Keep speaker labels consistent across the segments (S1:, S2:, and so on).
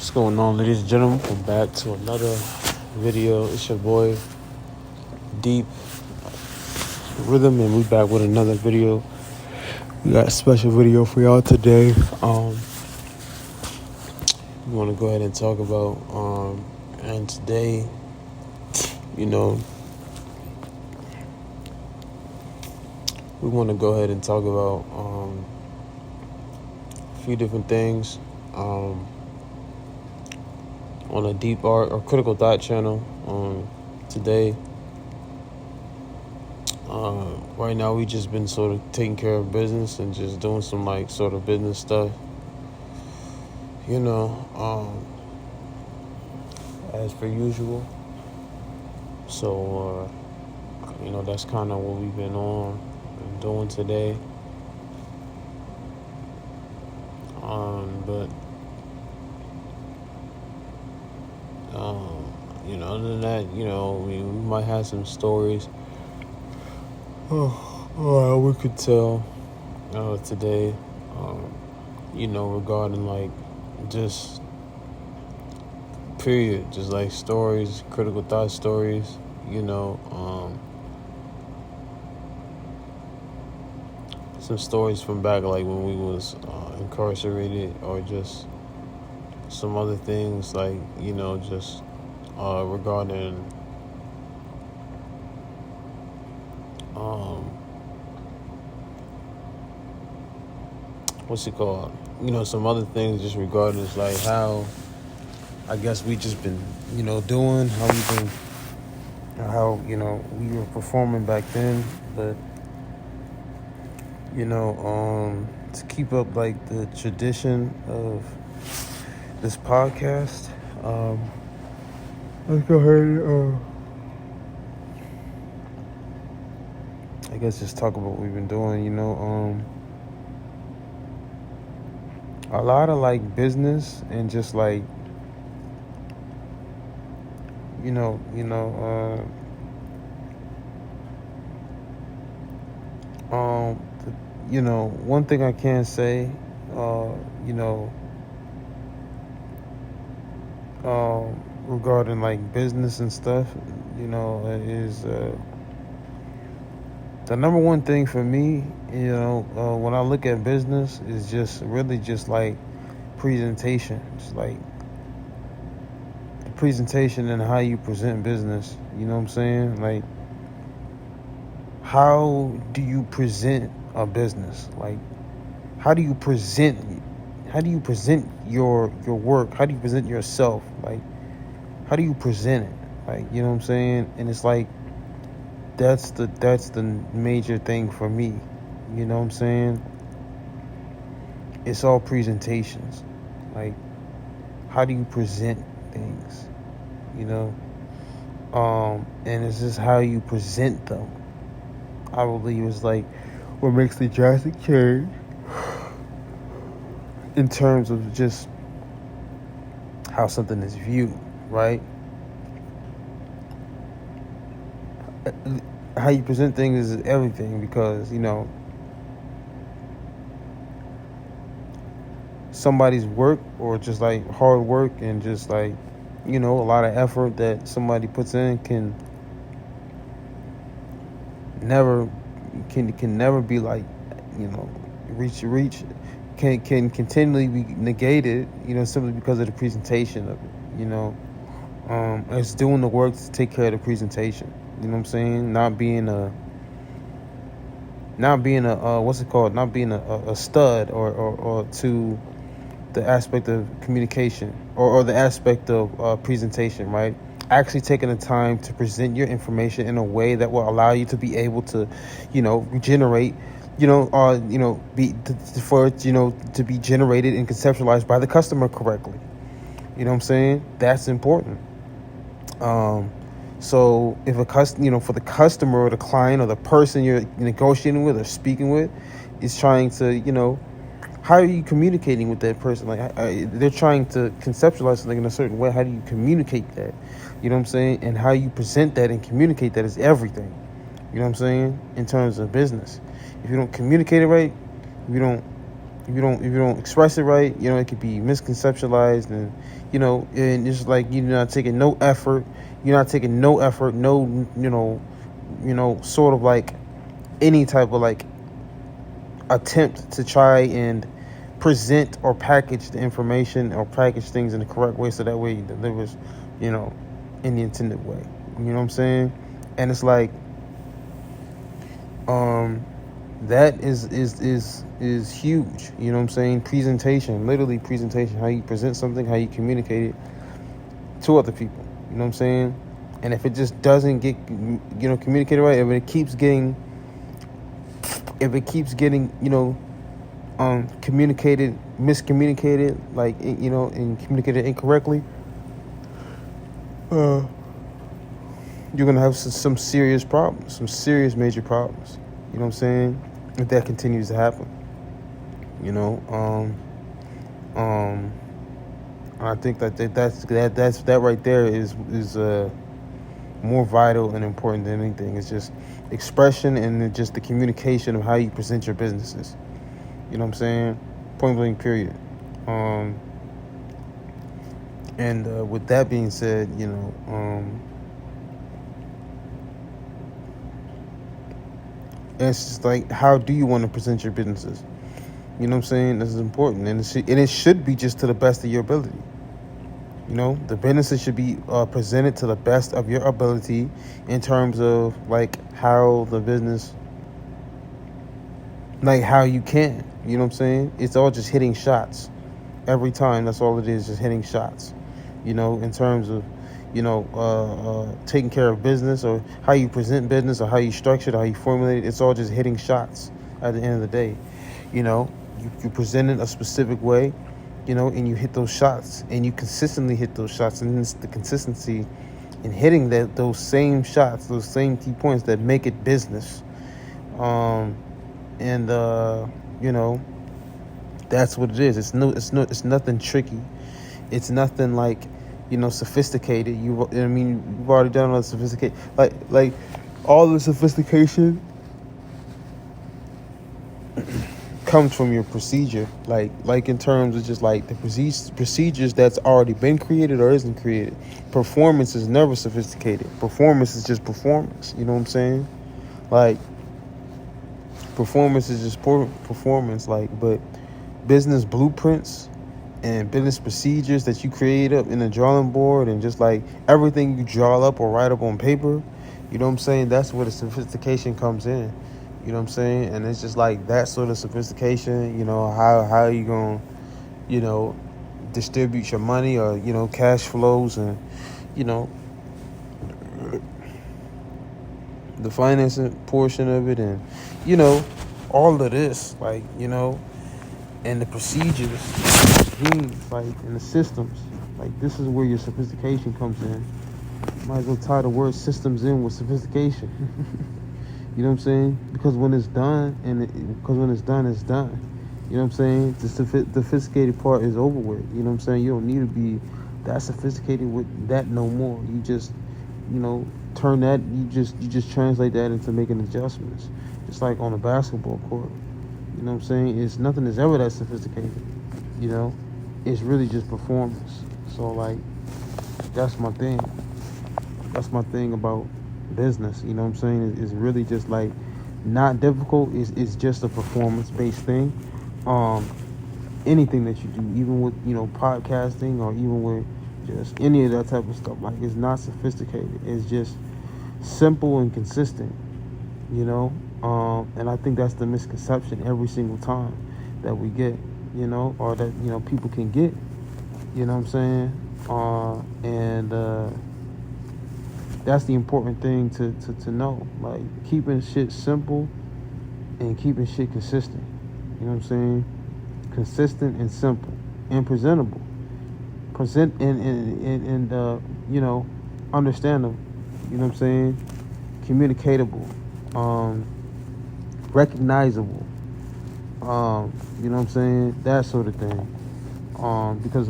S1: What's going on, ladies and gentlemen? Welcome back to another video. It's your boy Deep Rhythm, and we back with another video. We got a special video for y'all today. We want to go ahead and talk about and today, we want to go ahead and talk about a few different things. On a Deep Art or Critical Thought channel today. Right now we just been sort of taking care of business and just doing some sort of business stuff. As per usual. So that's kind of what we've been on and doing today. But other than that, we might have some stories. We could tell today, regarding just period, just stories, critical thought stories, some stories from back when we was incarcerated, or just some other things just regarding what's it called? Some other things just regarding how I guess we just been doing, how we were performing back then, but to keep up the tradition of this podcast, let's go ahead I guess just talk about what we've been doing. A lot of business and just one thing I can say, regarding business and stuff, is the number one thing for me, when I look at business, is just really just presentation. Just the presentation and how you present business. You know what I'm saying? How do you present a business? How do you present your work? How do you present yourself? How do you present it? You know what I'm saying? And it's that's the major thing for me. You know what I'm saying? It's all presentations. How do you present things? And it's just how you present them, I believe, is what makes the drastic change in terms of just how something is viewed, right? How you present things is everything, because somebody's work, or just hard work, and just a lot of effort that somebody puts in can never be reach can continually be negated, simply because of the presentation of it. It's doing the work to take care of the presentation. You know what I'm saying? Not being a what's it called? Not being a stud, or to the aspect of communication, or the aspect of presentation, right? Actually taking the time to present your information in a way that will allow you to be able to, regenerate, for it, to be generated and conceptualized by the customer correctly. You know what I'm saying? That's important. So if for the customer, or the client, or the person you're negotiating with or speaking with is trying to, how are you communicating with that person? They're trying to conceptualize something in a certain way. How do you communicate that? You know what I'm saying? And how you present that and communicate that is everything. You know what I'm saying? In terms of business. If you don't communicate it right, you don't if you don't express it right, it could be misconceptualized, and and it's like you're not taking no effort. You're not taking no effort, no sort of like any type of like attempt to try and present or package the information or package things in the correct way, so that way it delivers, in the intended way. You know what I'm saying? And it's like, that is huge. You know what I'm saying? Presentation, literally presentation, how you present something, how you communicate it to other people. You know what I'm saying? And if it just doesn't get, communicated right, if it keeps getting, miscommunicated, like, and communicated incorrectly, you're gonna have some serious problems, some serious major problems. You know what I'm saying? If that continues to happen, I think that right there is more vital and important than anything. It's just expression and just the communication of how you present your businesses. You know what I'm saying? Point blank, period. And with that being said, it's just like, how do you want to present your businesses? You know what I'm saying? This is important, and it should be just to the best of your ability. The businesses should be presented to the best of your ability in terms of like how the business, like how you can. You know what I'm saying? It's all just hitting shots every time. That's all it is, just hitting shots. In terms of taking care of business, or how you present business, or how you structure it, how you formulate it. It's all just hitting shots at the end of the day. You present it a specific way, and you hit those shots, and you consistently hit those shots, and it's the consistency in hitting those same shots, those same key points that make it business. That's what it is. It's nothing tricky. It's nothing like, sophisticated. You've already done all the sophisticated, like all the sophistication comes from your procedure, like in terms of just like the procedures that's already been created or isn't created. Performance is never sophisticated. Performance is just performance. You know what I'm saying? Like, performance is just performance. But business blueprints and business procedures that you create up in a drawing board, and just like everything you draw up or write up on paper, you know what I'm saying? That's where the sophistication comes in. You know what I'm saying? And it's just like that sort of sophistication, how you going to, distribute your money, or, cash flows, and, the financing portion of it, and, all of this, and the procedures, schemes, and the systems. This is where your sophistication comes in. Might as well tie the word systems in with sophistication. You know what I'm saying? Because when it's done, it's done. You know what I'm saying? The sophisticated part is over with. You know what I'm saying? You don't need to be that sophisticated with that no more. You just, turn that. You just translate that into making adjustments. Just like on a basketball court. You know what I'm saying? Nothing is ever that sophisticated. It's really just performance. So that's my thing. That's my thing about business. You know what I'm saying? It's really just not difficult. It's just a performance-based thing. Anything that you do, even with podcasting, or even with just any of that type of stuff, it's not sophisticated. It's just simple and consistent. And I think that's the misconception every single time that we get, or that people can get. You know what I'm saying? That's the important thing to know. Keeping shit simple and keeping shit consistent. You know what I'm saying? Consistent and simple and presentable. Present and understandable. You know what I'm saying? Communicatable. Recognizable. You know what I'm saying? That sort of thing. Because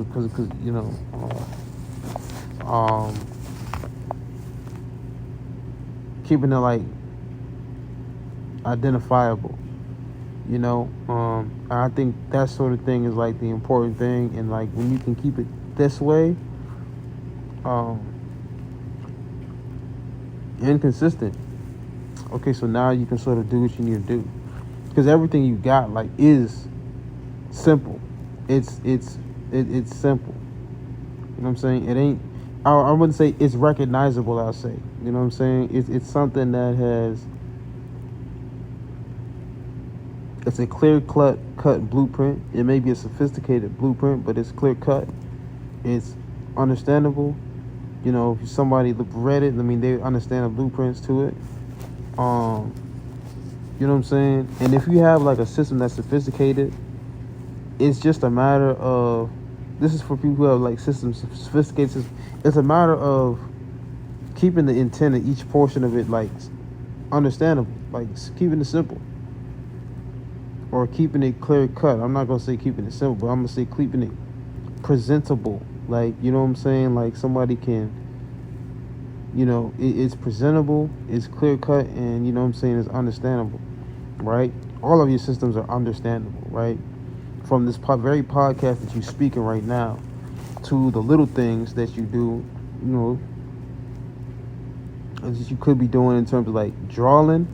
S1: keeping it identifiable. And I think that sort of thing is like the important thing, and like when you can keep it this way, um, inconsistent. Okay, so now you can sort of do what you need to do, because everything you got like is simple. It's simple. You know what I'm saying? It ain't. I wouldn't say it's recognizable. I'll say. You know what I'm saying? It's something that has. It's a clear cut blueprint. It may be a sophisticated blueprint, but it's clear cut. It's understandable. If somebody read it, I mean, they understand the blueprints to it. You know what I'm saying? And if you have like a system that's sophisticated, it's just a matter of, this is for people who have like systems, sophisticated systems. It's a matter of keeping the intent of each portion of it like understandable, like keeping it simple, or keeping it clear cut. I'm not gonna say keeping it simple, but I'm gonna say keeping it presentable. Like, you know what I'm saying? Like somebody can, it's presentable, it's clear cut, and you know what I'm saying, it's understandable, right? All of your systems are understandable, right? From this very podcast that you're speaking right now, to the little things that you do, that you could be doing in terms of like drawing,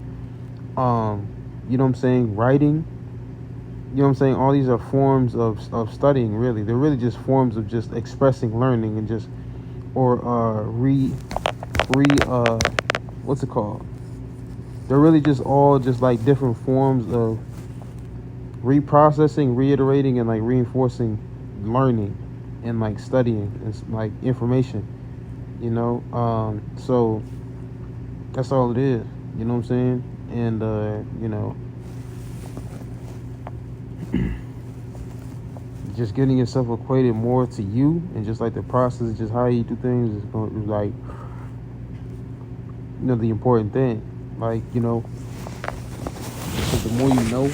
S1: you know what I'm saying, writing, you know what I'm saying? All these are forms of studying, really. They're really just forms of just expressing learning and just, or what's it called? They're really just all just like different forms of reprocessing, reiterating, and like reinforcing learning and like studying and like information, so that's all it is, you know what I'm saying? And just getting yourself equated more to you, and just like the process, just how you do things is like, the important thing. Like, 'cause the more you know,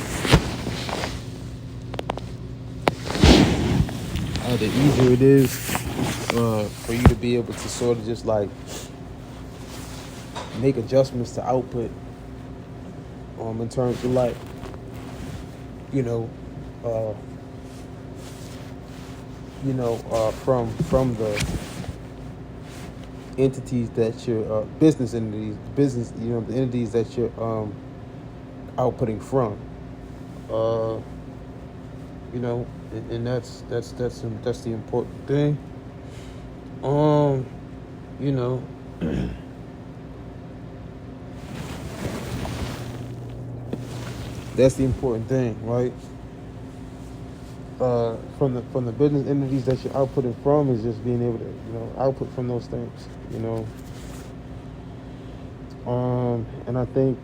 S1: the easier it is for you to be able to sort of just like make adjustments to output, in terms of like, from the entities that you're business entities, the entities that you're outputting from, and that's the important thing. That's the important thing, right? From the business entities that you're outputting from, is just being able to, output from those things, and I think,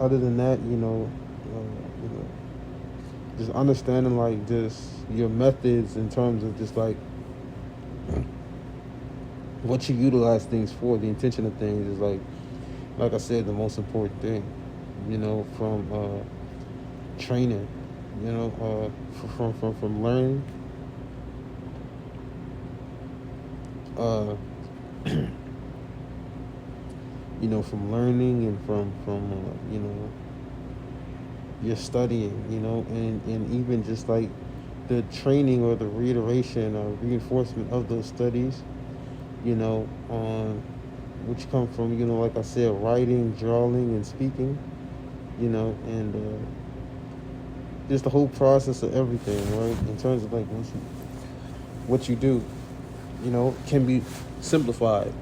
S1: other than that, just understanding like just your methods in terms of just like what you utilize things for, the intention of things is like I said, the most important thing, from training, from learning, from learning, and from your studying, and even just like the training or the reiteration or reinforcement of those studies, which come from, like I said, writing, drawing, and speaking, and just the whole process of everything, right? In terms of like what you do, can be simplified.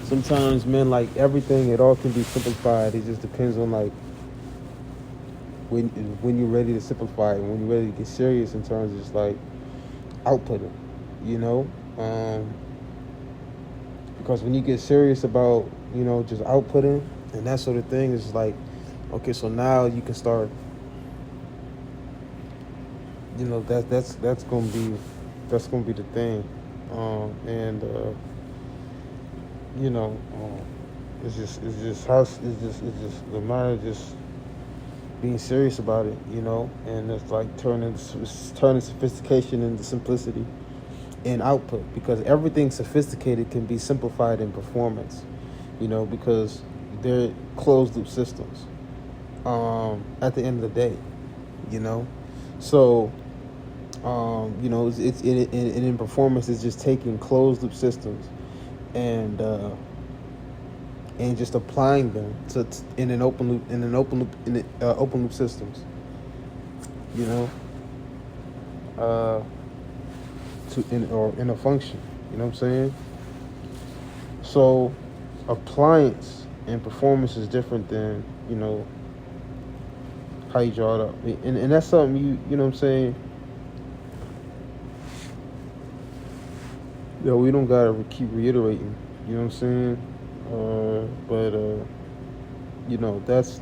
S1: Sometimes, man, like everything, it all can be simplified. It just depends on like when you're ready to simplify it, when you're ready to get serious in terms of just like outputting, because when you get serious about, just outputting and that sort of thing, it's like, okay, so now you can start, that's gonna be the thing, it's just the matter of just being serious about it, and it's like turning sophistication into simplicity, and output, because everything sophisticated can be simplified in performance, because they're closed loop systems at the end of the day, so it's in performance, it's just taking closed loop systems and just applying them to in open loop systems, in a function. You know what I'm saying? So appliance and performance is different than how you draw it up, and that's something you know what I'm saying. We don't gotta keep reiterating. You know what I'm saying? But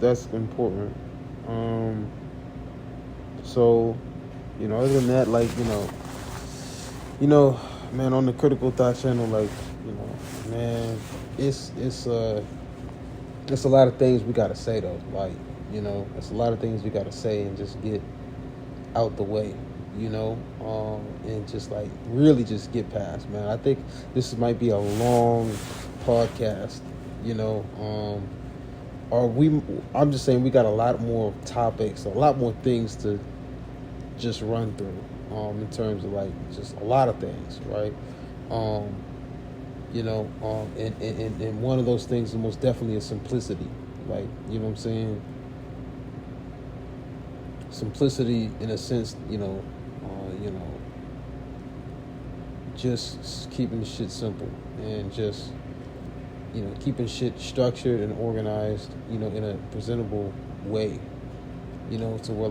S1: that's important. So, other than that, man, on the Critical Thought channel, man, it's a lot of things we gotta say though. It's a lot of things we gotta say and just get out the way, and just really just get past, man. I think this might be a long podcast, I'm just saying we got a lot more topics, a lot more things to just run through, in terms of just a lot of things, right? And one of those things is most definitely is simplicity, you know what I'm saying? Simplicity in a sense, just keeping the shit simple and just, keeping shit structured and organized, in a presentable way, to where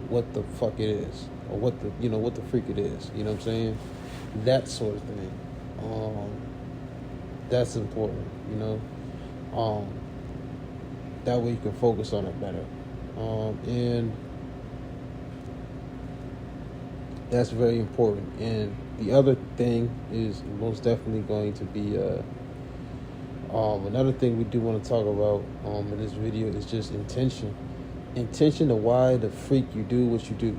S1: what the fuck it is, or what the freak it is, you know what I'm saying? That sort of thing. That's important, that way you can focus on it better. And that's very important. And the other thing is most definitely going to be another thing we do want to talk about in this video is just intention of why the freak you do what you do. You know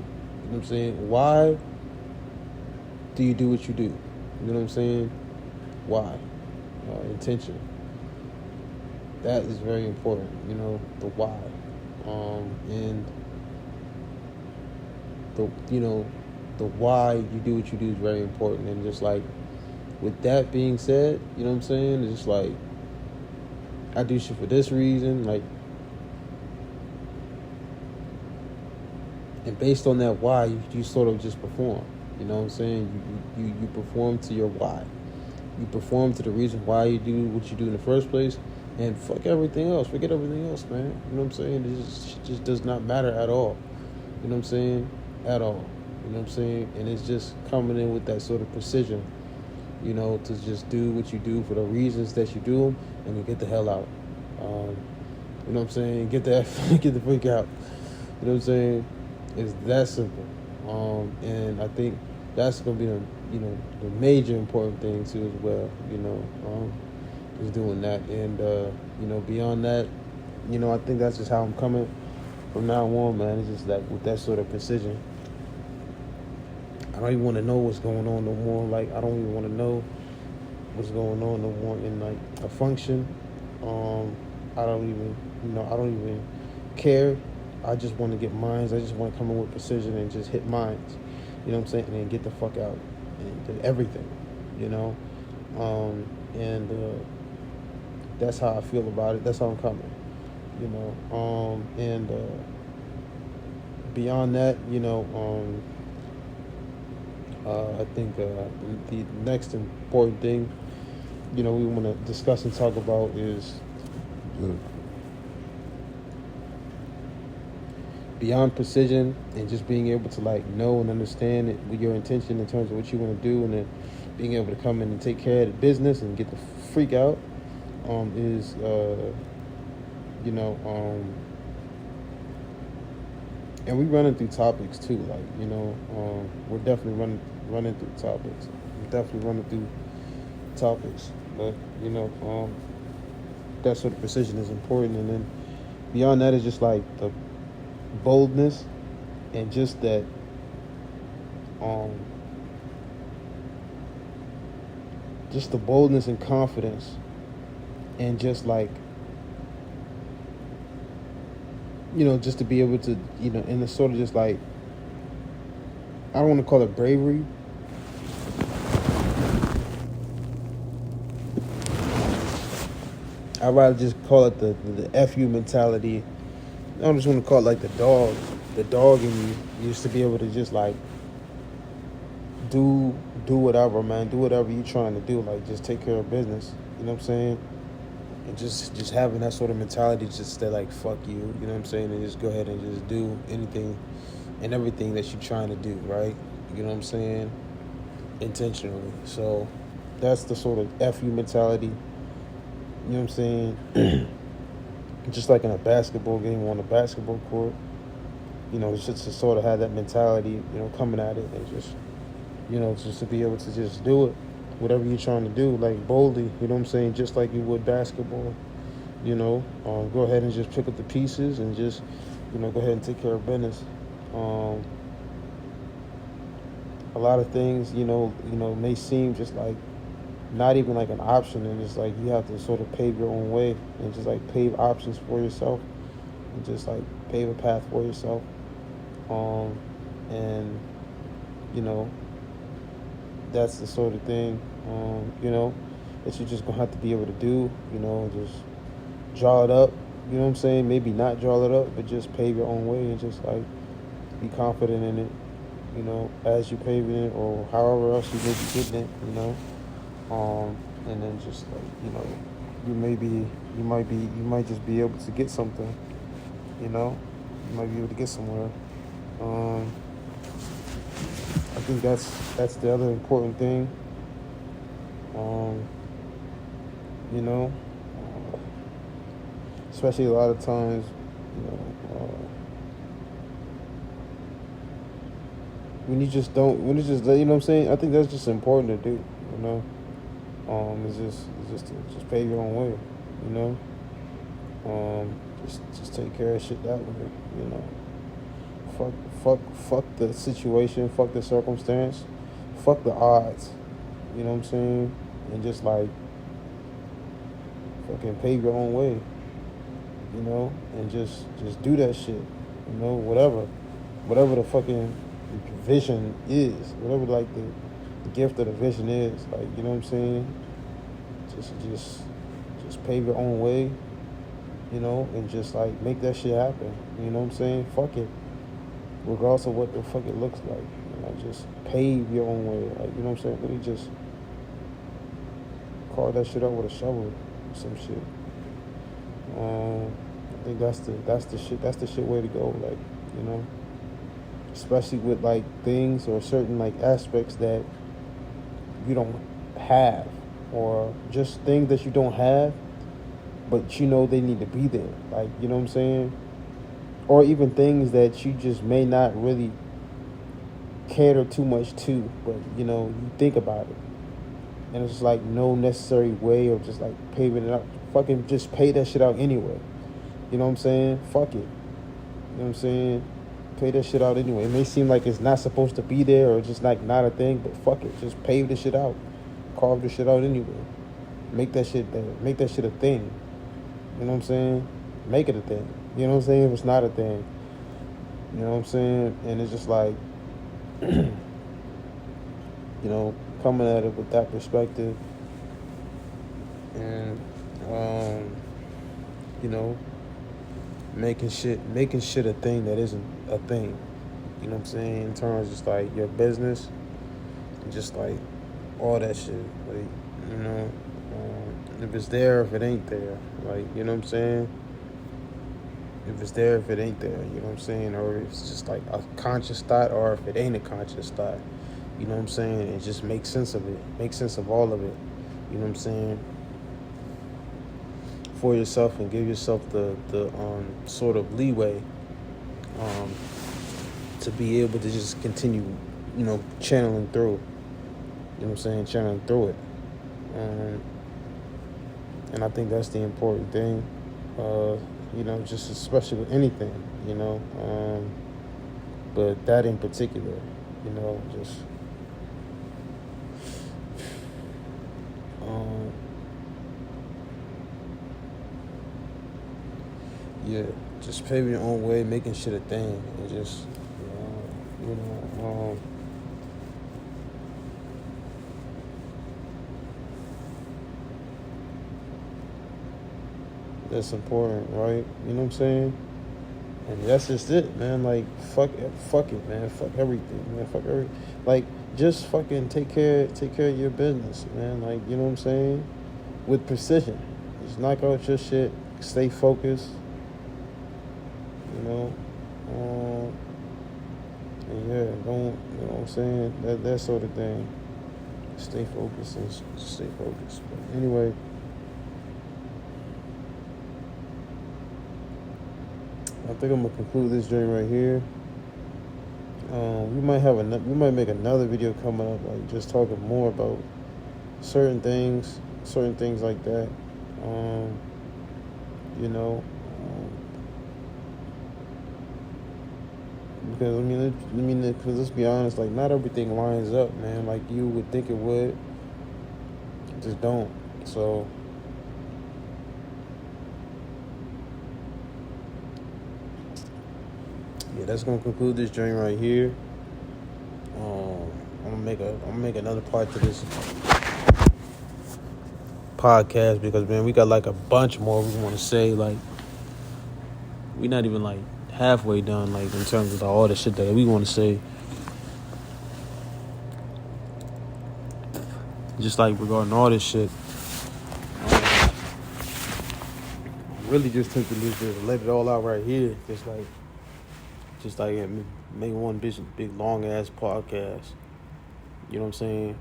S1: what I'm saying? Why do you do what you do? You know what I'm saying? Why? Intention. That is very important, the why. And the why you do what you do is very important. And just with that being said, you know what I'm saying? It's just I do shit for this reason, and based on that why, you sort of just perform. You know what I'm saying? You perform to your why. You perform to the reason why you do what you do in the first place, and fuck everything else. Forget everything else, man. You know what I'm saying? It just does not matter at all. You know what I'm saying? At all. You know what I'm saying? And it's just coming in with that sort of precision, to just do what you do for the reasons that you do them, and you get the hell out. You know what I'm saying? Get the freak out. You know what I'm saying? It's that simple. And I think that's going to be the major important thing too as well, is doing that. And, beyond that, I think that's just how I'm coming from now on, man. It's just with that sort of precision. I don't even want to know what's going on no more. I don't even want to know what's going on no more in a function. I don't even care. I just want to get mines. I just want to come in with precision and just hit mines. You know what I'm saying? And then get the fuck out and do everything, and that's how I feel about it. That's how I'm coming, and beyond that, I think the next important thing, we want to discuss and talk about is beyond precision and just being able to know and understand it with your intention in terms of what you want to do, and then being able to come in and take care of the business and get the freak out is and we running through topics too, we're definitely running through topics. But that sort of precision is important. And then beyond that is just the boldness and just that just the boldness and confidence, and just like, just to be able to, and it's sort of just like, I don't want to call it bravery. I'd rather just call it the FU mentality. I don't just want to call it like the dog in you used to be able to just like do whatever, man, do whatever you're trying to do, like just take care of business. You know what I'm saying? And just having that sort of mentality, just that like fuck you, you know what I'm saying, and just go ahead and just do anything and everything that you're trying to do, right? You know what I'm saying? Intentionally. So that's the sort of FU mentality. You know what I'm saying? Just like in a basketball game, on the basketball court, it's just to sort of have that mentality, coming at it, and just, just to be able to just do it, whatever you're trying to do, like boldly, you know what I'm saying, just like you would basketball, go ahead and just pick up the pieces and just, go ahead and take care of business. A lot of things, may seem just like not even like an option, and it's like you have to sort of pave your own way and just like pave options for yourself and just like pave a path for yourself. And that's the sort of thing, that you're just gonna have to be able to do, just draw it up, you know what I'm saying? Maybe not draw it up, but just pave your own way and just like be confident in it, as you paving it, or however else you may be getting it, and then just like, you might just be able to get something, you might be able to get somewhere. I think that's the other important thing. You know, especially a lot of times, when you just, you know what I'm saying? I think that's just important to do, it's just to just pave your own way, just take care of shit that way, fuck the situation, fuck the circumstance, fuck the odds, you know what I'm saying? And just like fucking pave your own way, and just do that shit, whatever the fucking vision is, whatever like the gift of the vision is, like, you know what I'm saying? Just pave your own way, and just like make that shit happen, you know what I'm saying? Fuck it, regardless of what the fuck it looks like, just pave your own way, like, you know what I'm saying? Really just carve that shit out with a shovel or some shit. I think that's the shit way to go, like, especially with like things or certain like aspects that you don't have, or just things that you don't have but they need to be there, like, you know what I'm saying? Or even things that you just may not really cater too much to, but you think about it, and it's just like no necessary way of just like paving it up. Fucking just pay that shit out anyway, you know what I'm saying? Fuck it, you know what I'm saying? Pay that shit out anyway. It may seem like it's not supposed to be there, or just like not a thing, but fuck it, just pave the shit out, carve the shit out anyway, make that shit there, make that shit a thing, you know what I'm saying? Make it a thing, you know what I'm saying? If it's not a thing, you know what I'm saying? And it's just like, coming at it with that perspective, and making shit a thing that isn't a thing, you know what I'm saying? In terms of just like your business, and just like all that shit, like, if it's there, if it ain't there, like, you know what I'm saying? If it's there, if it ain't there, you know what I'm saying? Or if it's just like a conscious thought, or if it ain't a conscious thought, you know what I'm saying? And just make sense of it, make sense of all of it, you know what I'm saying? For yourself, and give yourself the sort of leeway to be able to just continue, channeling through, you know what I'm saying? Channeling through it. And I think that's the important thing, just especially with anything, but that in particular, just Yeah, just paving your own way, making shit a thing, and just, you know, that's important, right? You know what I'm saying? And that's just it, man. Like, fuck it, man. Fuck everything, man. Fuck every, like, just fucking take care of your business, man. Like, you know what I'm saying? With precision, just knock out your shit. Stay focused, you know. And yeah, don't, you know what I'm saying? That sort of thing. Stay focused and stay focused. But anyway, I think I'm gonna conclude this joint right here. We might make another video coming up, like just talking more about certain things like that. Um, you know, because because let's be honest, like not everything lines up, man. Like you would think it would, it just don't. So yeah, that's gonna conclude this joint right here. I'm gonna make another part to this podcast because man, we got like a bunch more we want to say. Like we're not even like halfway done, like in terms of all the shit that we want to say. Just like regarding all this shit, really just took the news, just let it all out right here. Just like make one big long ass podcast. You know what I'm saying?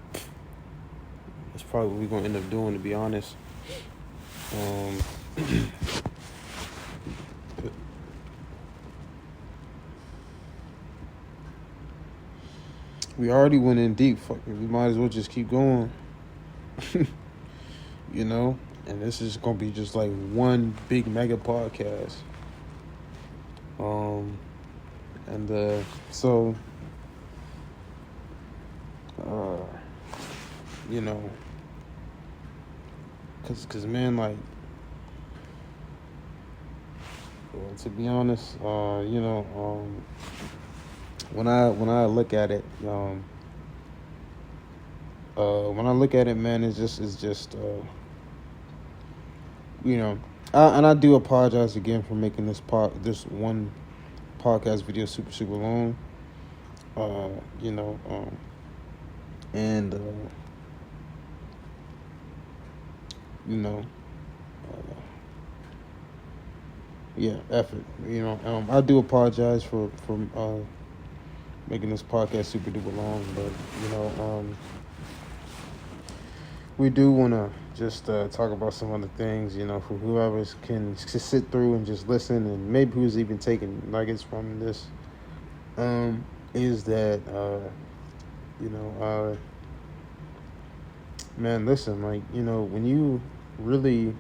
S1: That's probably what we're gonna end up doing, to be honest. We already went in deep. Fuck it, we might as well just keep going. You know, and this is gonna be just like one big mega podcast. So, you know, cause man, like, well, to be honest, you know, when I look at it, man, it's just, you know, and I do apologize again for making this one podcast video super long. You know, and you know, yeah, effort. You know, I do apologize for making this podcast super duper long, but you know, we do want to just talk about some other things, you know, for whoever can just sit through and just listen, and maybe who's even taking nuggets from this, is that, you know, man, listen, like, you know, when you really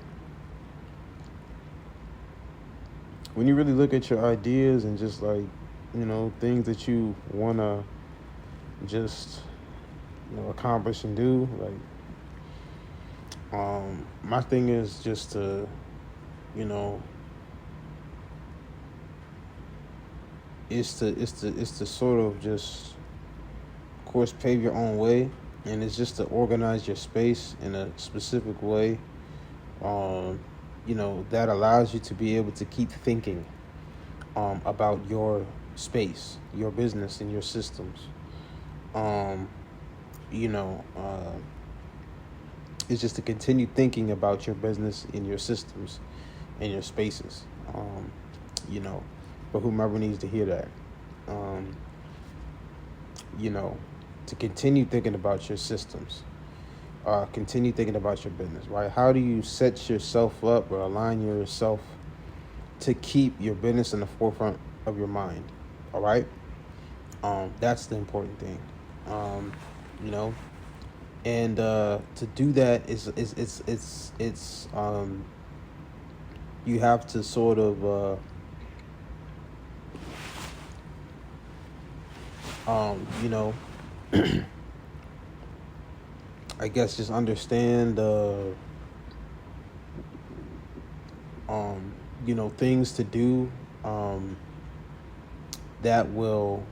S1: look at your ideas and just like, you know, things that you want to just, you know, accomplish and do, like, my thing is just to, you know, is to sort of just, of course, pave your own way, and it's just to organize your space in a specific way, you know, that allows you to be able to keep thinking about your space, your business, and your systems. You know, it's just to continue thinking about your business and your systems and your spaces, you know, for whomever needs to hear that. You know, to continue thinking about your systems, continue thinking about your business, right? How do you set yourself up or align yourself to keep your business in the forefront of your mind, all right? That's the important thing, you know? And to do that is you have to sort of you know, I guess just understand things to do, that will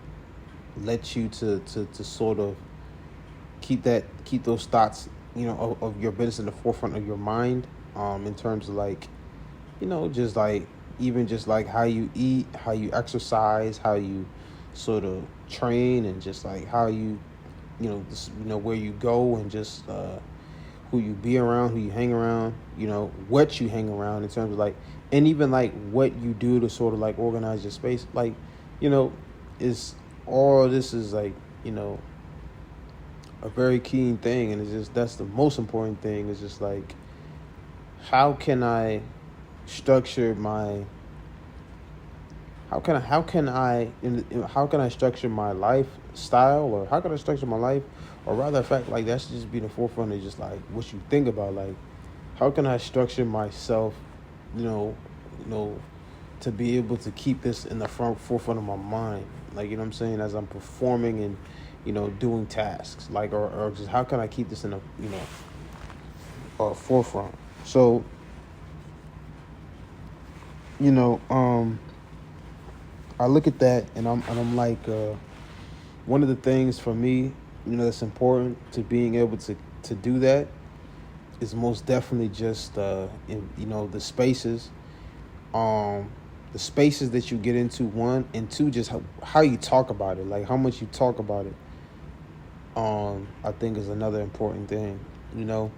S1: let you to sort of keep those thoughts, of your business in the forefront of your mind, in terms of like, just like, even just like how you eat, how you exercise, how you sort of train, and just like how you, where you go, and just who you be around, who you hang around, what you hang around, in terms of like, and even like what you do to sort of like organize your space, like, is all this is like, a very keen thing, and it's just, that's the most important thing, is just like, how can I structure my how can I structure my lifestyle, or how can I structure my life, or rather, in fact, like, that should just be the forefront of just like what you think about, like, how can I structure myself, you know, you know, to be able to keep this in the forefront of my mind, like, what I'm saying, as I'm performing and, doing tasks, like, or just how can I keep this in the, forefront. So, you know, I look at that, and I'm like, one of the things for me, that's important to being able to do that, is most definitely just, the spaces, the spaces that you get into, one, and two, just how you talk about it, like how much you talk about it. I think is another important thing, and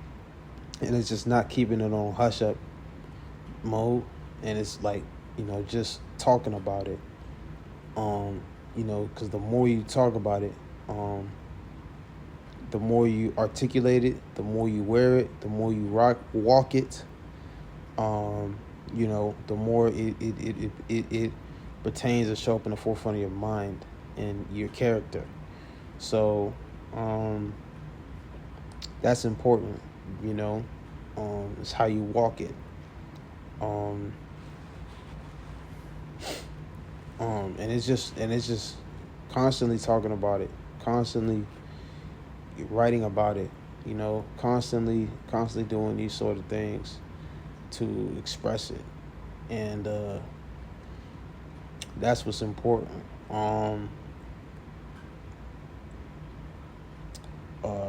S1: it's just not keeping it on hush up mode, and it's like, just talking about it. Because the more you talk about it, the more you articulate it, the more you wear it, the more you walk it, the more it pertains to show up in the forefront of your mind and your character. So, that's important, it's how you walk it. And it's just constantly talking about it, constantly writing about it, constantly doing these sort of things to express it, and that's what's important.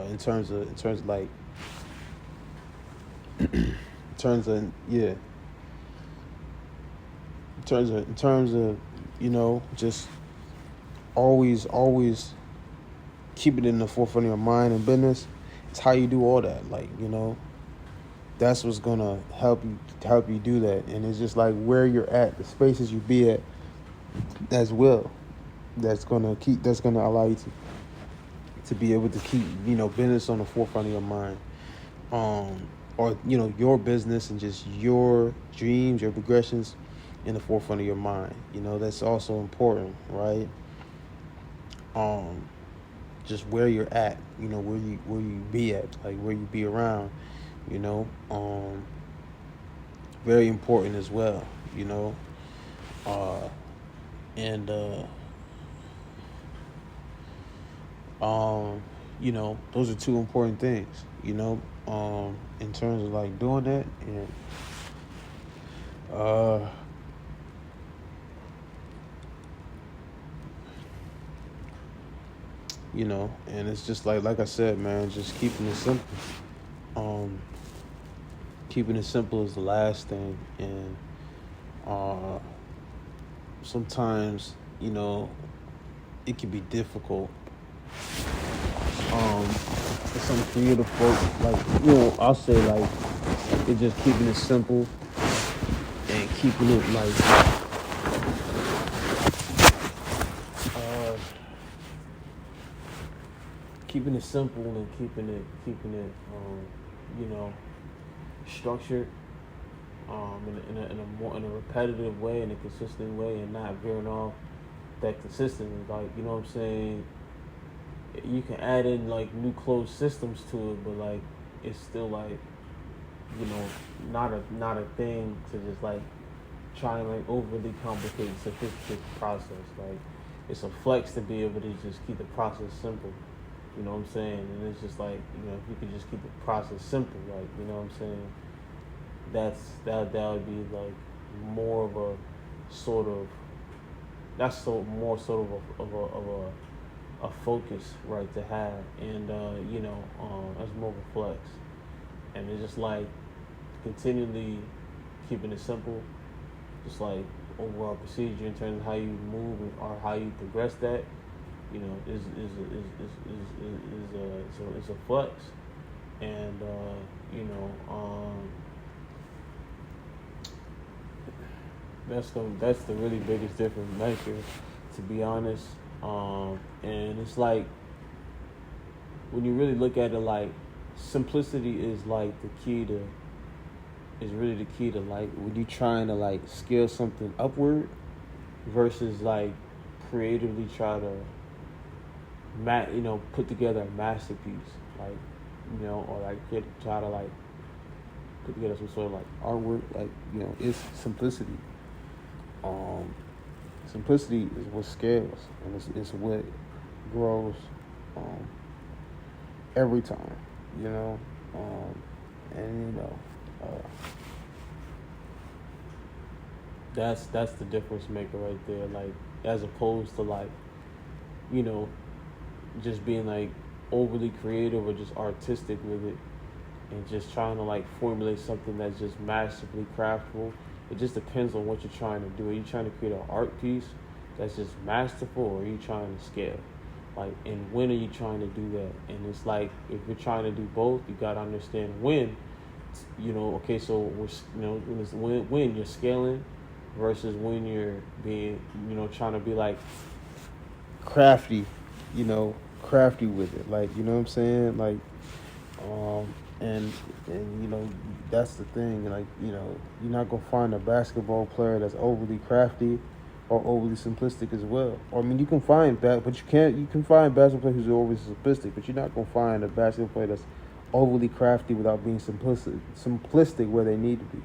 S1: In terms of like, in terms of yeah, in terms of just always keep it in the forefront of your mind and business. It's how you do all that, like, that's what's gonna help you do that. And it's just like where you're at, the spaces you be at as well, that's gonna allow you to be able to keep business on the forefront of your mind, or your business and just your dreams, your progressions in the forefront of your mind. That's also important, right? Just where you're at, where you be at, like where you be around, very important as well, and those are two important things, in terms of like doing that, and and it's just like I said, man, just keeping it simple. Keeping it simple is the last thing, and sometimes, it can be difficult. For some creative folk, like, I'll say like, it's just keeping it simple and keeping it like, keeping it simple and keeping it, structured, in a repetitive way, in a consistent way, and not veering off that consistently. Like, what I'm saying, you can add in like new closed systems to it, but like, it's still like, not a thing to just like try and like overly complicate sophisticated process. Like, it's a flex to be able to just keep the process simple. You know what I'm saying? And it's just like, if you could just keep the process simple, like, what I'm saying, that would be like
S2: more of a sort of that's so more sort of a focus, right, to have, and that's more of a flex, and it's just like continually keeping it simple, just like overall procedure in terms of how you move or how you progress that, is a flex, and that's the really biggest difference maker, to be honest. And it's like when you really look at it, like simplicity is like the key to is really the key to like when you trying to like scale something upward versus like creatively try to put together a masterpiece, like or like try to like put together some sort of like artwork, like it's simplicity. um Simplicity is what scales, and it's what grows, um every time, you know and uh that's the difference maker right there, like as opposed to like you know just being like overly creative or just artistic with it, and just trying to like formulate something that's just massively craftful. It just depends on what you're trying to do. Are you trying to create an art piece that's just masterful, or are you trying to scale? Like, and when are you trying to do that? And it's like, if you're trying to do both, you got to understand when. Okay, so when you're scaling versus when you're being, trying to be like crafty, crafty with it. Like, you know what I'm saying? Like, um, and that's the thing. Like, you're not gonna find a basketball player that's overly crafty or overly simplistic as well. Or I mean, you can find that, but you can find basketball players who's overly simplistic, but you're not gonna find a basketball player that's overly crafty without being simplistic where they need to be.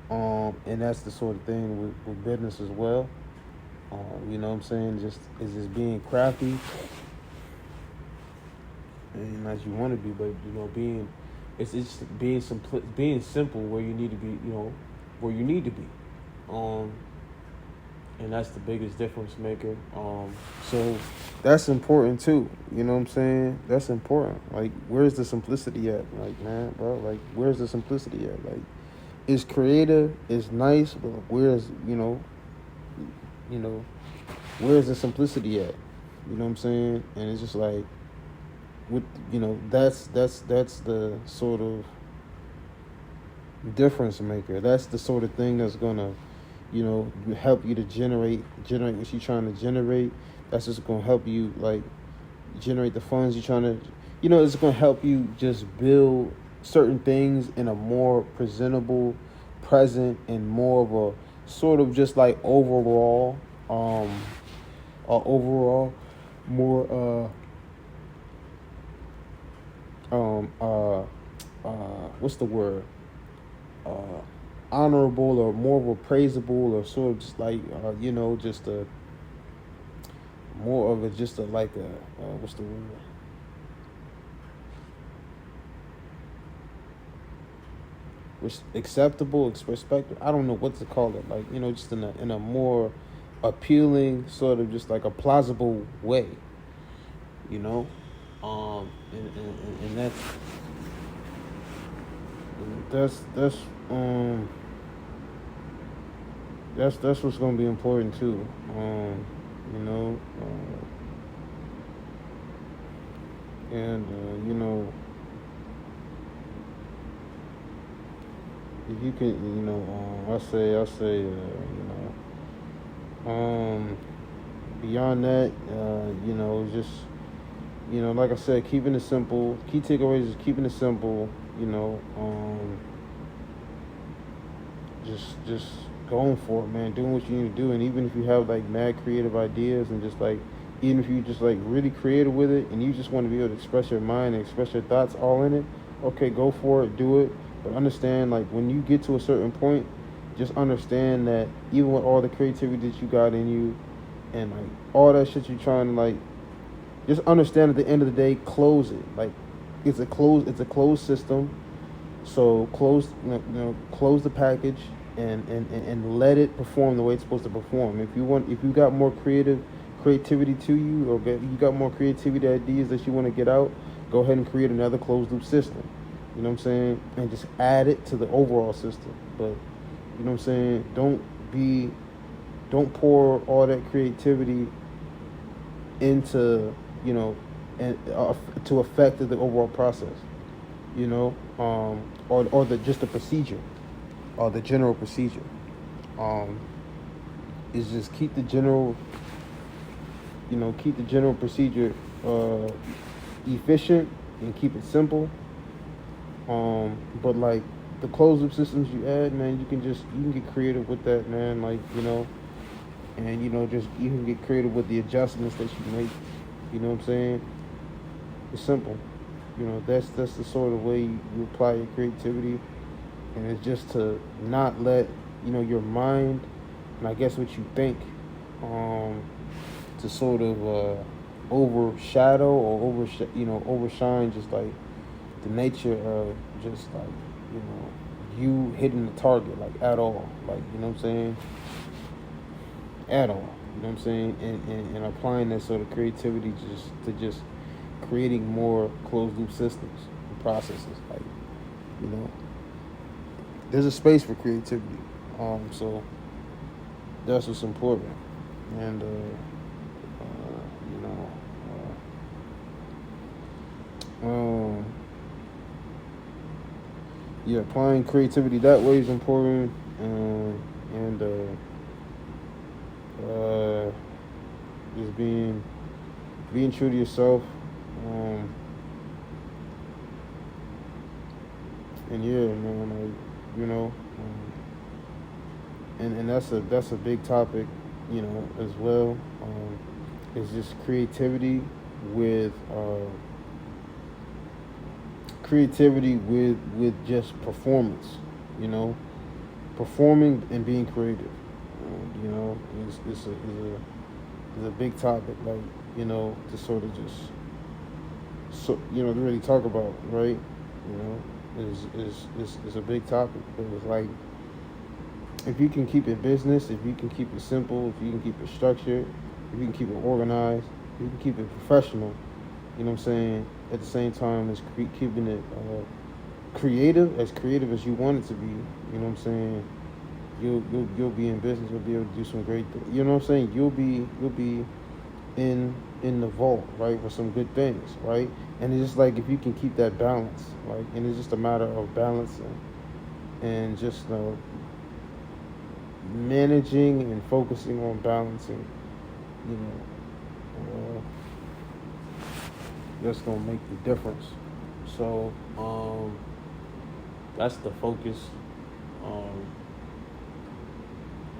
S2: And that's the sort of thing with business as well. You know what I'm saying? Just being crafty and as you want to be, but being it's just being simple where you need to be, where you need to be. Um, and that's the biggest difference maker. So that's important too. You know what I'm saying? That's important. Like, where's the simplicity at? Like, man, bro, like, where's the simplicity at? Like, it's creative, it's nice, but where's you know, where's the simplicity at? You know what I'm saying? And it's just like, with that's the sort of difference maker. That's the sort of thing that's gonna help you to generate what you're trying to generate. That's just gonna help you like generate the funds you're trying to it's gonna help you just build certain things in a more presentable, present, and more of a sort of just like overall more what's the word? Honorable, or more of a praisable, or sort of just like just a more of a just a like a what's the word? Acceptable, perspective. I don't know what to call it. Like just in a more appealing, sort of just like a plausible way. And that's that's what's gonna be important too. You know, and if you can, I say, beyond that, just like I said, keeping it simple. Key takeaways is keeping it simple. Just going for it, man. Doing what you need to do, and even if you have like mad creative ideas, and just like even if you just like really creative with it, and you just want to be able to express your mind and express your thoughts all in it, okay, go for it, do it. But understand, like, when you get to a certain point, just understand that even with all the creativity that you got in you, and like all that shit you're trying to like, just understand at the end of the day, close it. Like, it's a closed system. So close the package,
S1: and let it perform the way it's supposed to perform. If you got more creativity to you, or you got more creativity ideas that you want to get out, go ahead and create another closed loop system. You know what I'm saying? And just add it to the overall system. But you know what I'm saying? Don't pour all that creativity into, and to affect the overall process. Or just the procedure, or the general procedure. Is just keep the general procedure efficient, and keep it simple. But like the closed loop systems you add, man, you can get creative with that, man. Like, and just you can get creative with the adjustments that you make. You know what I'm saying? It's simple. That's the sort of way you apply your creativity, and it's just to not let your mind, and I guess what you think, to sort of overshadow or overshine just like the nature of just like you hitting the target, like at all, like what I'm saying, at all. You know what I'm saying? And applying that sort of creativity just creating more closed loop systems and processes. Like, there's a space for creativity. So that's what's important. And applying creativity that way is important. And just being true to yourself. And yeah, man, and that's a big topic, as well. It's just creativity with just performance, performing and being creative. It's a big topic, like, to sort of just to really talk about, right? Is a big topic, but it's like, if you can keep it business, if you can keep it simple, if you can keep it structured, if you can keep it organized, if you can keep it professional, you know what I'm saying, at the same time as keeping it creative as you want it to be, you know what I'm saying, you'll be in business, you'll be able to do some great things, you know what I'm saying, you'll be in the vault, right, with some good things, right? And it's just like, if you can keep that balance, like, and it's just a matter of balancing and just managing and focusing on balancing, that's gonna make the difference.
S2: So that's the focus.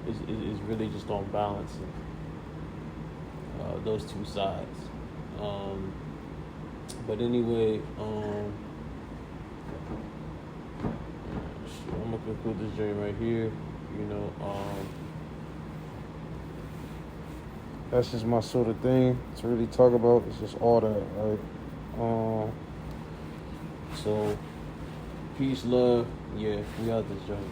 S2: Is really just on balancing those two sides. But anyway, I'm gonna conclude this journey right here.
S1: That's just my sort of thing to really talk about. It's just all that, right?
S2: So peace, love. Yeah, we out this journey.